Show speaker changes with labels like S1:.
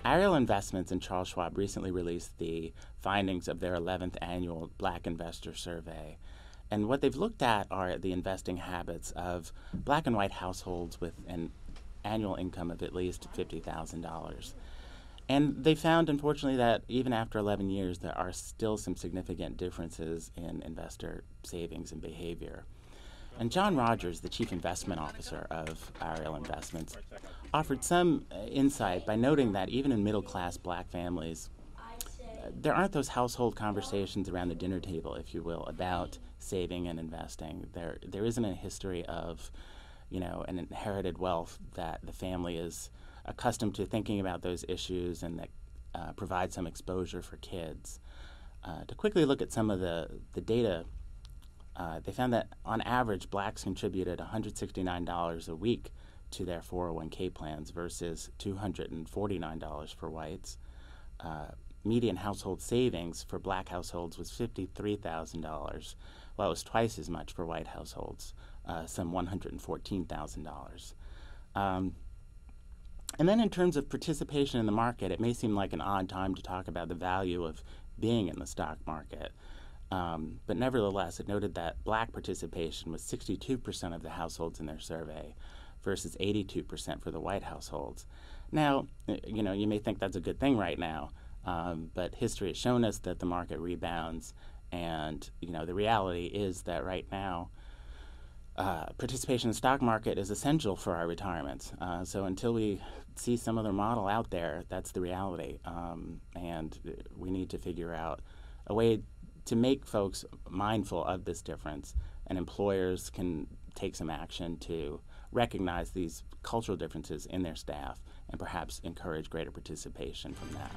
S1: Ariel Investments and Charles Schwab recently released the findings of their 11th annual Black Investor Survey. And what they've looked at are the investing habits of black and white households with an annual income of at least $50,000. And they found, unfortunately, that even after 11 years, there are still some significant differences in investor savings and behavior. And John Rogers, the chief investment officer of Ariel Investments, offered some insight by noting that even in middle-class black families, there aren't those household conversations around the dinner table, if you will, about saving and investing. There isn't a history of, an inherited wealth that the family is accustomed to thinking about those issues and that provide some exposure for kids. To quickly look at some of the data, they found that on average, blacks contributed $169 a week to their 401k plans versus $249 for whites. Median household savings for black households was $53,000, while it was twice as much for white households, some $114,000. And then in terms of participation in the market, it may seem like an odd time to talk about the value of being in the stock market. But nevertheless, it noted that black participation was 62% of the households in their survey versus 82% for the white households. Now, you may think that's a good thing right now, but history has shown us that the market rebounds, and the reality is that right now, participation in the stock market is essential for our retirements. So until we see some other model out there, that's the reality, and we need to figure out a way to make folks mindful of this difference, and employers can take some action to recognize these cultural differences in their staff and perhaps encourage greater participation from that.